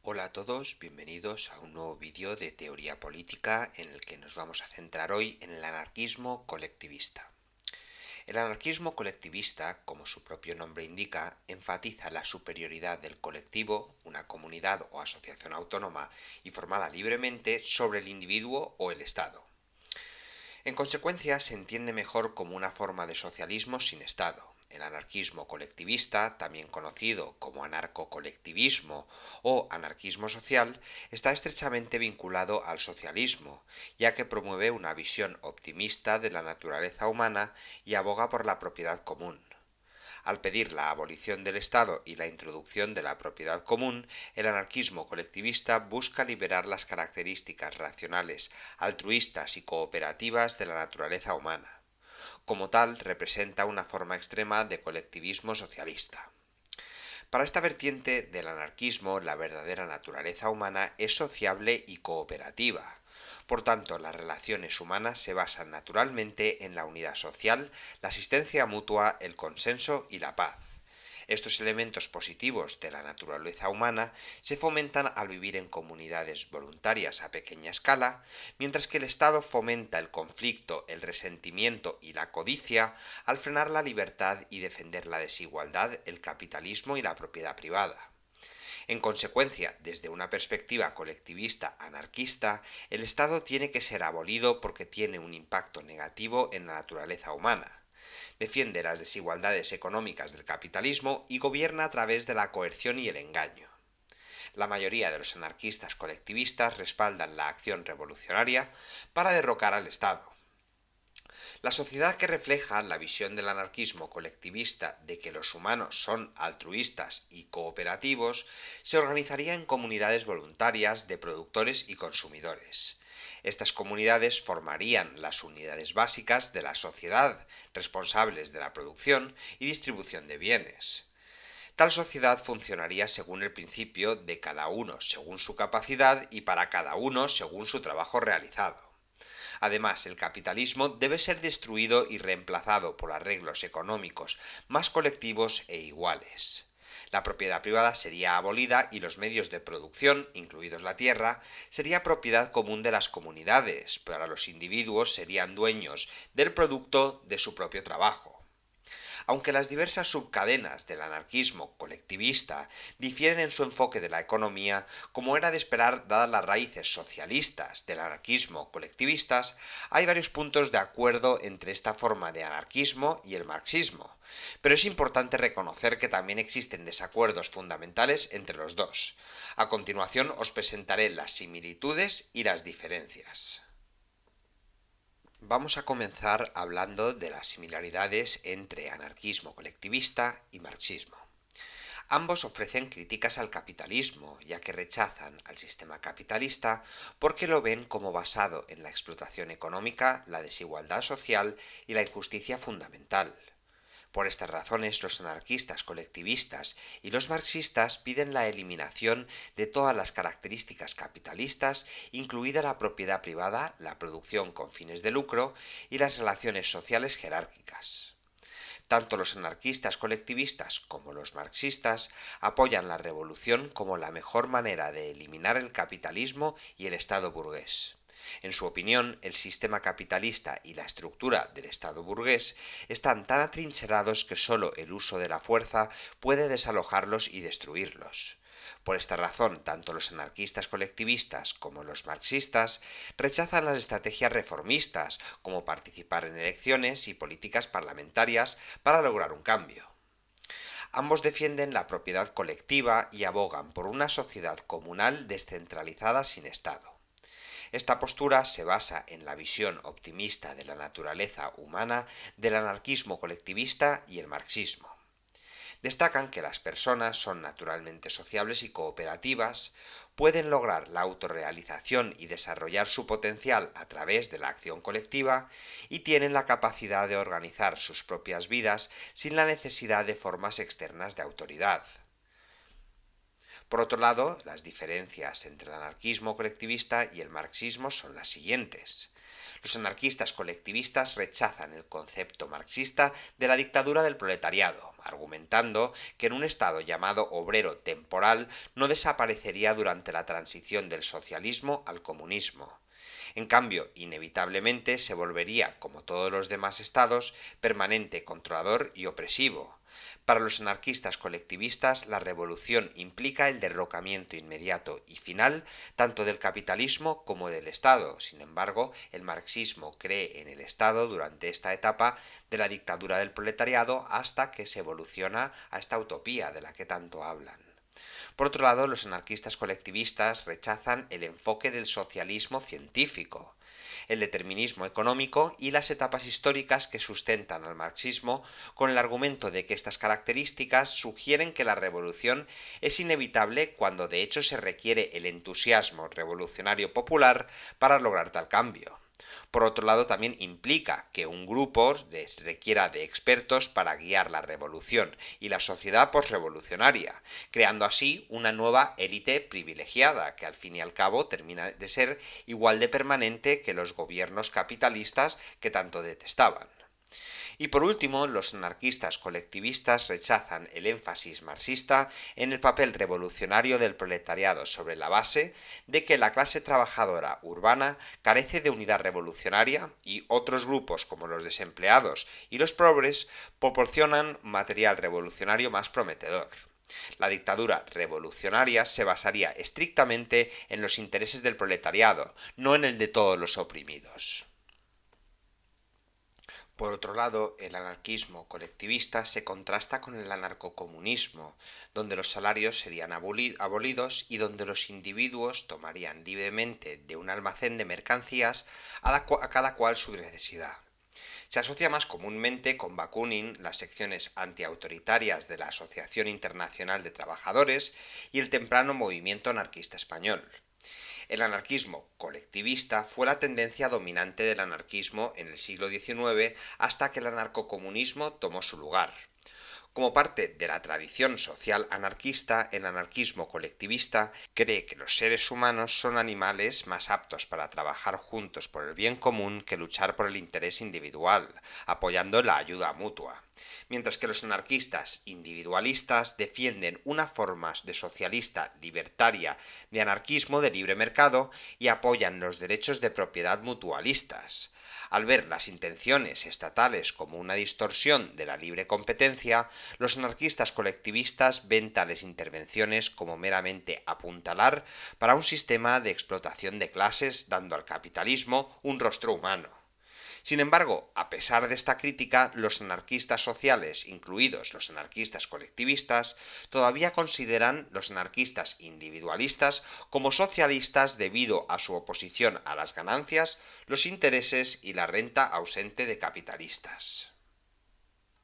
Hola a todos, bienvenidos a un nuevo vídeo de teoría política en el que nos vamos a centrar hoy en el anarquismo colectivista. El anarquismo colectivista, como su propio nombre indica, enfatiza la superioridad del colectivo, una comunidad o asociación autónoma y formada libremente, sobre el individuo o el Estado. En consecuencia, se entiende mejor como una forma de socialismo sin Estado. El anarquismo colectivista, también conocido como anarcocolectivismo o anarquismo social, está estrechamente vinculado al socialismo, ya que promueve una visión optimista de la naturaleza humana y aboga por la propiedad común. Al pedir la abolición del Estado y la introducción de la propiedad común, el anarquismo colectivista busca liberar las características racionales, altruistas y cooperativas de la naturaleza humana. Como tal, representa una forma extrema de colectivismo socialista. Para esta vertiente del anarquismo, la verdadera naturaleza humana es sociable y cooperativa. Por tanto, las relaciones humanas se basan naturalmente en la unidad social, la asistencia mutua, el consenso y la paz. Estos elementos positivos de la naturaleza humana se fomentan al vivir en comunidades voluntarias a pequeña escala, mientras que el Estado fomenta el conflicto, el resentimiento y la codicia al frenar la libertad y defender la desigualdad, el capitalismo y la propiedad privada. En consecuencia, desde una perspectiva colectivista anarquista, el Estado tiene que ser abolido porque tiene un impacto negativo en la naturaleza humana. Defiende las desigualdades económicas del capitalismo y gobierna a través de la coerción y el engaño. La mayoría de los anarquistas colectivistas respaldan la acción revolucionaria para derrocar al Estado. La sociedad que refleja la visión del anarquismo colectivista de que los humanos son altruistas y cooperativos se organizaría en comunidades voluntarias de productores y consumidores. Estas comunidades formarían las unidades básicas de la sociedad, responsables de la producción y distribución de bienes. Tal sociedad funcionaría según el principio de cada uno según su capacidad y para cada uno según su trabajo realizado. Además, el capitalismo debe ser destruido y reemplazado por arreglos económicos más colectivos e iguales. La propiedad privada sería abolida y los medios de producción, incluidos la tierra, sería propiedad común de las comunidades, pero los individuos serían dueños del producto de su propio trabajo. Aunque las diversas subcadenas del anarquismo colectivista difieren en su enfoque de la economía, como era de esperar dadas las raíces socialistas del anarquismo colectivistas, hay varios puntos de acuerdo entre esta forma de anarquismo y el marxismo, pero es importante reconocer que también existen desacuerdos fundamentales entre los dos. A continuación os presentaré las similitudes y las diferencias. Vamos a comenzar hablando de las similaridades entre anarquismo colectivista y marxismo. Ambos ofrecen críticas al capitalismo, ya que rechazan al sistema capitalista porque lo ven como basado en la explotación económica, la desigualdad social y la injusticia fundamental. Por estas razones, los anarquistas colectivistas y los marxistas piden la eliminación de todas las características capitalistas, incluida la propiedad privada, la producción con fines de lucro y las relaciones sociales jerárquicas. Tanto los anarquistas colectivistas como los marxistas apoyan la revolución como la mejor manera de eliminar el capitalismo y el Estado burgués. En su opinión, el sistema capitalista y la estructura del Estado burgués están tan atrincherados que sólo el uso de la fuerza puede desalojarlos y destruirlos. Por esta razón, tanto los anarquistas colectivistas como los marxistas rechazan las estrategias reformistas, como participar en elecciones y políticas parlamentarias para lograr un cambio. Ambos defienden la propiedad colectiva y abogan por una sociedad comunal descentralizada sin Estado. Esta postura se basa en la visión optimista de la naturaleza humana del anarquismo colectivista y el marxismo. Destacan que las personas son naturalmente sociables y cooperativas, pueden lograr la autorrealización y desarrollar su potencial a través de la acción colectiva y tienen la capacidad de organizar sus propias vidas sin la necesidad de formas externas de autoridad. Por otro lado, las diferencias entre el anarquismo colectivista y el marxismo son las siguientes. Los anarquistas colectivistas rechazan el concepto marxista de la dictadura del proletariado, argumentando que en un estado llamado obrero temporal no desaparecería durante la transición del socialismo al comunismo. En cambio, inevitablemente se volvería, como todos los demás estados, permanente, controlador y opresivo. Para los anarquistas colectivistas, la revolución implica el derrocamiento inmediato y final tanto del capitalismo como del Estado. Sin embargo, el marxismo cree en el Estado durante esta etapa de la dictadura del proletariado hasta que se evoluciona a esta utopía de la que tanto hablan. Por otro lado, los anarquistas colectivistas rechazan el enfoque del socialismo científico, el determinismo económico y las etapas históricas que sustentan al marxismo, con el argumento de que estas características sugieren que la revolución es inevitable cuando de hecho se requiere el entusiasmo revolucionario popular para lograr tal cambio. Por otro lado, también implica que un grupo requiera de expertos para guiar la revolución y la sociedad posrevolucionaria, creando así una nueva élite privilegiada, que al fin y al cabo termina de ser igual de permanente que los gobiernos capitalistas que tanto detestaban. Y por último, los anarquistas colectivistas rechazan el énfasis marxista en el papel revolucionario del proletariado sobre la base de que la clase trabajadora urbana carece de unidad revolucionaria y otros grupos como los desempleados y los pobres proporcionan material revolucionario más prometedor. La dictadura revolucionaria se basaría estrictamente en los intereses del proletariado, no en el de todos los oprimidos. Por otro lado, el anarquismo colectivista se contrasta con el anarcocomunismo, donde los salarios serían abolidos y donde los individuos tomarían libremente de un almacén de mercancías a cada cual su necesidad. Se asocia más comúnmente con Bakunin, las secciones antiautoritarias de la Asociación Internacional de Trabajadores y el temprano movimiento anarquista español. El anarquismo colectivista fue la tendencia dominante del anarquismo en el siglo XIX hasta que el anarcocomunismo tomó su lugar. Como parte de la tradición social anarquista, el anarquismo colectivista cree que los seres humanos son animales más aptos para trabajar juntos por el bien común que luchar por el interés individual, apoyando la ayuda mutua. Mientras que los anarquistas individualistas defienden una forma de socialista libertaria de anarquismo de libre mercado y apoyan los derechos de propiedad mutualistas. Al ver las intenciones estatales como una distorsión de la libre competencia, los anarquistas colectivistas ven tales intervenciones como meramente apuntalar para un sistema de explotación de clases, dando al capitalismo un rostro humano. Sin embargo, a pesar de esta crítica, los anarquistas sociales, incluidos los anarquistas colectivistas, todavía consideran los anarquistas individualistas como socialistas debido a su oposición a las ganancias, los intereses y la renta ausente de capitalistas.